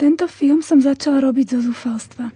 Tento film som začala robiť zo zúfalstva.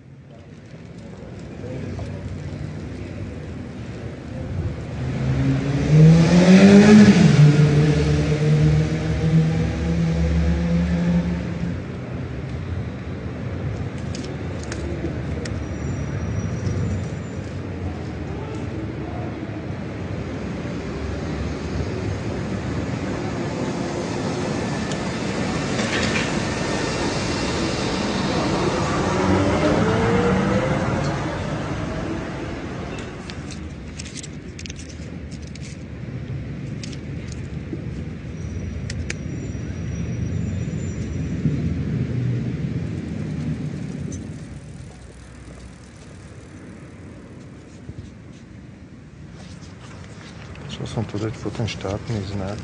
Čo som tu dať ten štátny znak?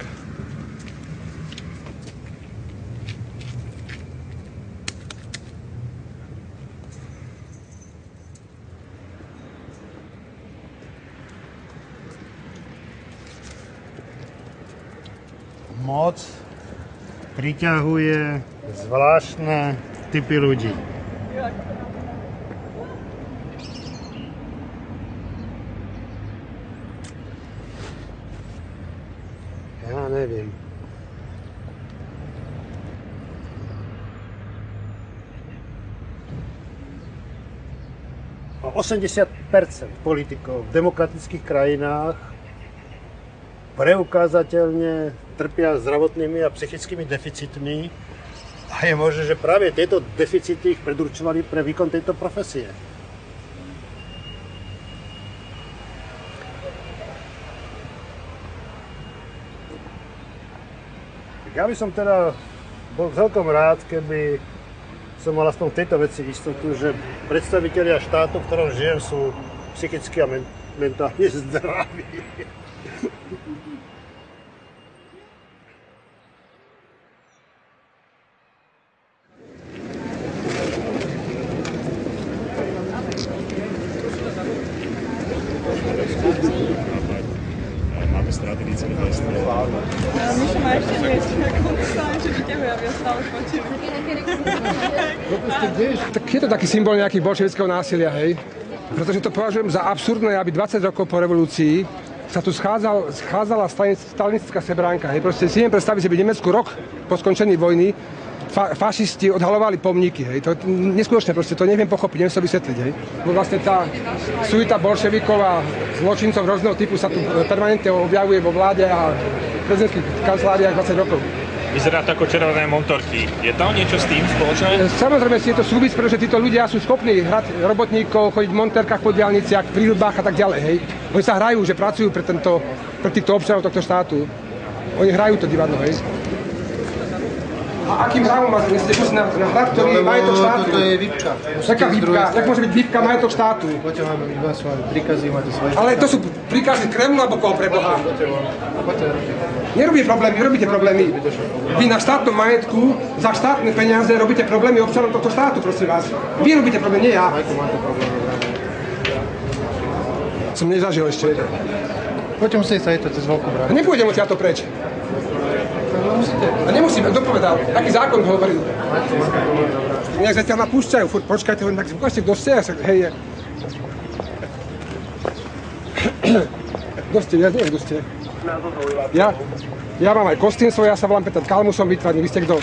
Moc priťahuje zvláštne typy ľudí. Ja neviem. A 80% politikov v demokratických krajinách preukázateľne trpia zdravotnými a psychickými deficitmi a je možné, že práve tieto deficity ich predurčovali pre výkon tejto profesie. Ja by som teda bol celkom rád, keby som mal aspoň v tejto veci istotu, že predstavitelia štátu, v ktorom žijem, sú psychicky a mentálne zdraví. Máme strategické testy. Mišo má ešte niečo, ako stále, že vyťahuje, aby ho stále počuli. Tak je to taký symbol nejakých bolševického násilia, hej? Pretože to považujem za absurdné, aby 20 rokov po revolúcii sa tu schádzala stalinistická sebránka, hej? Proste si neviem predstaviť, že by Nemecku rok po skončení vojny fašisti odhalovali pomníky, hej. To neskutočné, proste to neviem pochopiť, neviem sa vysvetliť, hej. Bo vlastne tá suita bolševikov a zločincov rôzneho typu sa tu permanentne objavuje vo vláde a prezidentských kanceláriách 20 rokov. Vyzerá to ako červené montorky. Je tam niečo s tým spoločné? Samozrejme, je to súvis, pretože títo ľudia sú schopní hrať robotníkov, chodiť v montérkach po diaľniciach, pri hudbách a tak ďalej, hej. Oni sa hrajú, že pracujú pre týchto občanov tohto štátu. Oni hrajú to divadlo, hej. A akým hravom máte dnes na hrad, ktorý je majetok štátu? Toto je výpka. Taká výpka? Jak môže byť výpka majetok štátu? Poďte, máme iba svoje príkazy, máte svoje. Ale to sú príkazy Kremlu alebo koho pre Boha? Nerobíte problémy. Vy na štátnom majetku za štátne peniaze robíte problémy občanom tohto štátu, prosím vás. Vy robíte problémy, nie ja. Som nezažil ešte. Poďte, musíte sa jítať cez veľkú bránu. Nepôjdem odtiaľto preč. A nemusím, kto povedal? Aký zákon hovoril? Nejak zatiaľ ma púšťajú, furt počkajte, len tak ukážte, kto ste, hej. Kto ste, ja neviem, kto ste. Ja mám aj kostým svoj, ja sa volám Peter Kalmusom, vytvarník, vy ste kto?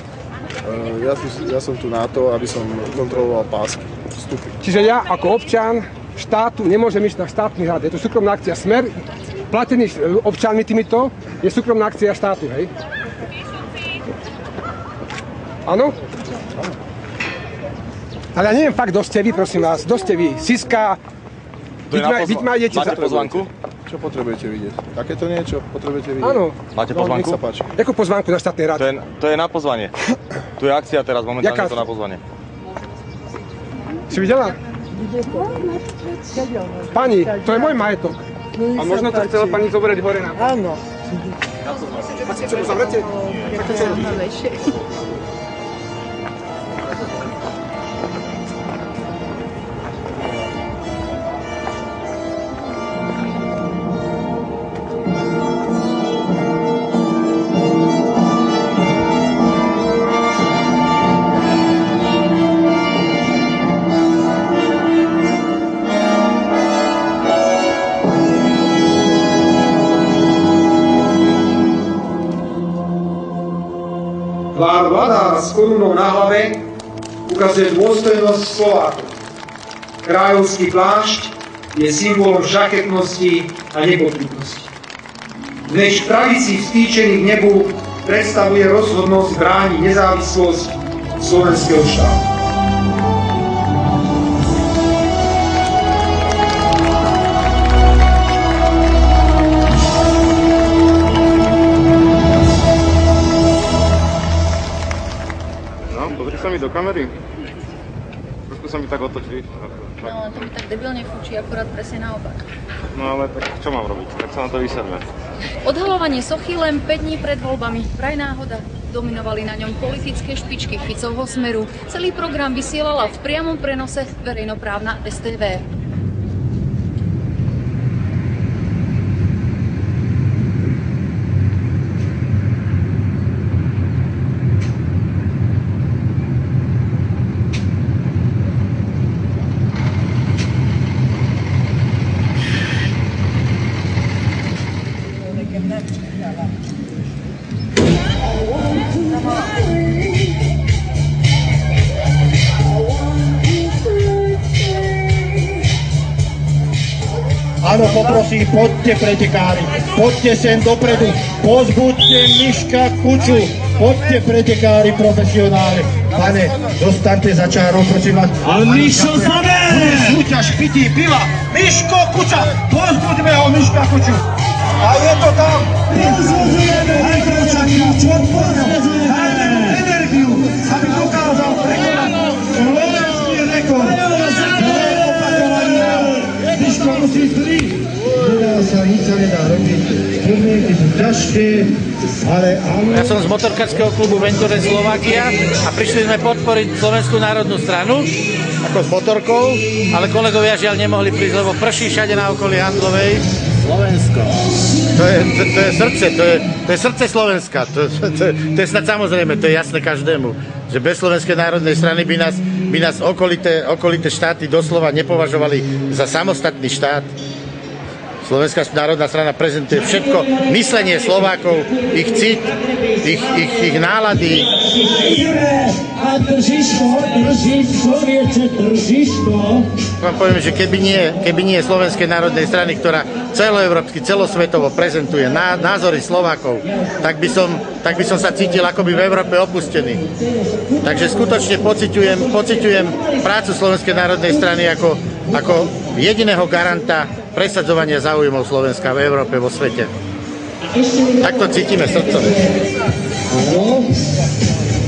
Ja som tu na to, aby som kontroloval pásky, vstupy. Čiže ja ako občan štátu nemôžem ísť na štátny hrad, je to súkromná akcia. Smer, platený občanmi týmito, je súkromná akcia štátu, hej? Áno? Ale ja neviem fakt, kto ste vy, prosím vás. Kto ste vy? Siska? Vy ma idete za... Máte pozvánku? Čo potrebujete vidieť? Takéto niečo potrebujete vidieť? Áno. Máte pozvánku? Nech sa páči. Jakú pozvánku na štátny rad? To je na pozvanie. Tu je akcia teraz, momentálne Jaká? je to na pozvanie. Si videla? Pani, to je môj majetok. A možno to chcela pani zobrať hore na... Áno. A si čo zavrete? Tvár mladá s korunou na hlave ukazuje dôstojnosť Slovákov. Kráľovský plášť je symbolom šľachetnosti a nepodkutnosti. Dnes v tradícii vstýčený k nebu predstavuje rozhodnosť brániť nezávislosť slovenského štátu. Pozri sa mi do kamery. Trošku sa mi tak otočí. No ale to mi tak debilne fučí, akurát presne naopak. No ale tak čo mám robiť? Tak sa na to vysadme. Odhalovanie sochy len 5 dní pred voľbami. Vraj náhoda. Dominovali na ňom politické špičky Ficovho Smeru. Celý program vysielala v priamom prenose verejnoprávna STV. Áno, poprosím, poďte pretekári, poďte sem dopredu, pozbuďte Miška Kuču, poďte pretekári profesionáli. Pane, dostaňte za čárou, prosím vás. Ale Mišo samé! Súťaž pití piva, Miško Kuča, pozbuďme ho, Miška Kuču. A je to tam. Pozbuďujeme Miška Kuču, dajme mu energiu, aby dokázal prekonať slovenský rekord. Miško musí zlíť. Nedá sa, nič sa nedá robiť. Podmienky sú ťažké, ale áno. Ja som z motorkárskeho klubu Venture Slovakia a prišli sme podporiť Slovenskú národnú stranu. Ako s motorkou? Ale kolegovia žiaľ nemohli prísť, lebo prší všade na okolí Handlovej. Slovensko. To je srdce, to je srdce Slovenska. To je snad samozrejme, to je jasné každému. Že bez Slovenskej národnej strany by nás okolité štáty doslova nepovažovali za samostatný štát. Slovenská národná strana prezentuje všetko, myslenie Slovákov, ich cit, ich nálady. A Vám poviem, že keby nie Slovenskej národnej strany, ktorá celoeurópsky, celosvetovo prezentuje názory Slovákov, tak by som sa cítil akoby v Európe opustený. Takže skutočne pociťujem prácu Slovenskej národnej strany ako jediného garanta presadzovania záujmov Slovenska v Európe, vo svete. Tak to cítime srdcom. Áno.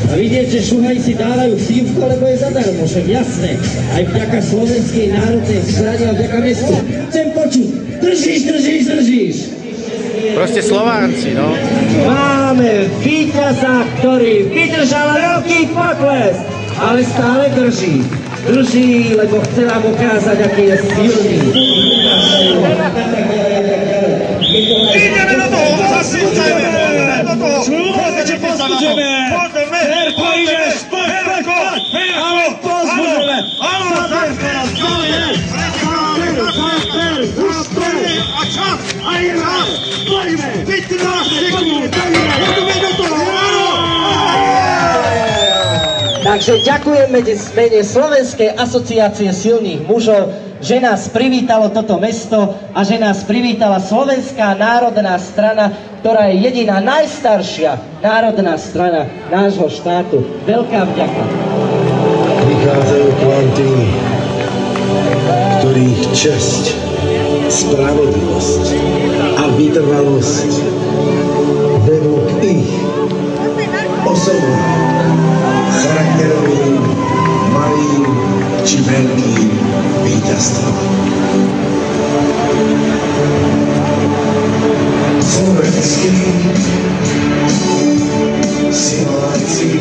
A vidieť, že šuhajci dávajú pívko, lebo je zadarmo, však jasné. Aj vďaka Slovenskej národnej strane a vďaka mestu. Chcem počuť. Držíš. Proste Slovánci, no. Máme víťaza, ktorý vydržal veľký pokles, ale stále drží. Drží, lebo chce nám ukázať, aký je silný. Ideme do toho, zasícajme! Do toho! Čo pozbudzeme? Herko, ideš! Herko! Áno, pozbudzeme! Áno, Herko! A čas! A je raz! Stojíme! 15 sekúnd! Ideme do toho! Áno! Takže ďakujem mene Slovenskej asociácie silných mužov, že nás privítalo toto mesto a že nás privítala Slovenská národná strana, ktorá je jediná najstaršia národná strana nášho štátu. Veľká vďaka. Prichádzajú k vám tí, ktorých česť, spravodlivosť a vytrvalosť vedú k ich osobným, charakterovým, malým či veľkým víťazstvom. Slovenskí siláci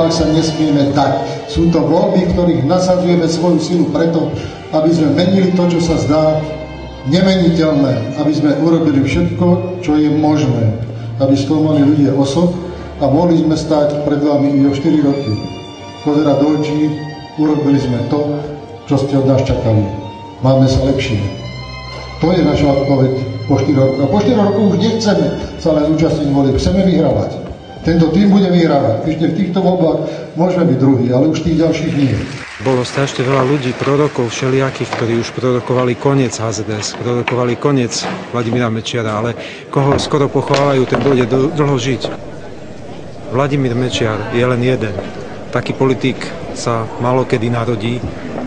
voľbách sa nesmieme dať. Sú to voľby, v ktorých nasadzujeme svoju silu preto, aby sme menili to, čo sa zdá nemeniteľné, aby sme urobili všetko, čo je možné, aby sklamali ľudia osob a mohli sme stať pred vami i o 4 roky. Pozerať do očí, urobili sme to, čo ste od nás čakali. Máme sa lepšie. To je naša odpoveď po 4 rokoch. A po 4 rokoch už nechceme sa len zúčastniť volieb, chceme vyhrávať. Tento tým bude vyhrávať. Ešte v týchto voľbách môžeme byť druhý, ale už tých ďalších nie. Bolo strašne veľa ľudí, prorokov všelijakých, ktorí už prorokovali koniec HZDS, prorokovali koniec Vladimíra Mečiara, ale koho skoro pochvávajú, ten bude dlho žiť. Vladimír Mečiar je len jeden. Taký politik sa malokedy narodí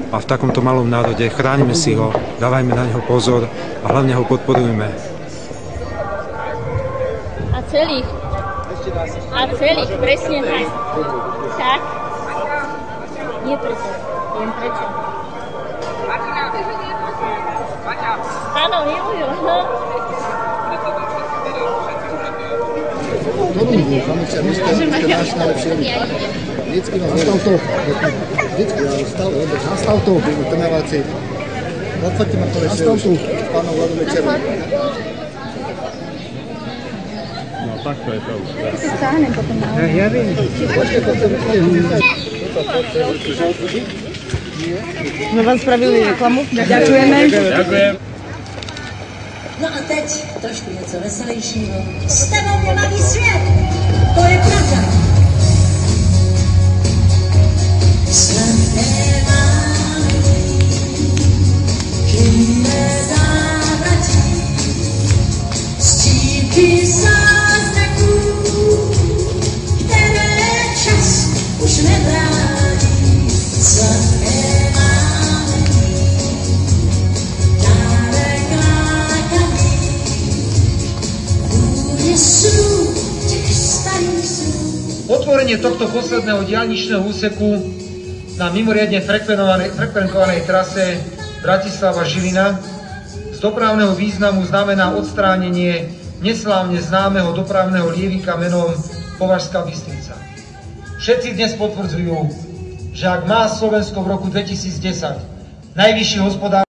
a v takomto malom národe chráňme si ho, dávajme na neho pozor a hlavne ho podporujme. A celých, presne tak. Tak. Nie preto, len prečo. Áno, milujú. Dobrý deň, pán Mečiar, my ste náš najlepší ľudí. Vždycky vás nastav to. Vždycky, ale stále, nastav to, trnávací. Odfoďte ma to ešte už s pánom Vladom Mečiarom. No, takto je to už. Ja sa stáhnem potom na Ja viem. Počkaj, Sme vám spravili reklamu. Ďakujeme. Ďakujem. No a teď trošku něco veselějšího. S tebou mě baví svět, to je pravda. Slepé mámy, chvíle závratí, stínky zázraků, které čas už nevrátí. Slepé Otvorenie tohto posledného diaľničného úseku na mimoriadne frekventovanej trase Bratislava-Žilina z dopravného významu znamená odstránenie neslávne známeho dopravného lievika menom Považská Bystrica. Všetci dnes potvrdzujú, že ak má Slovensko v roku 2010 najvyšší hospodárský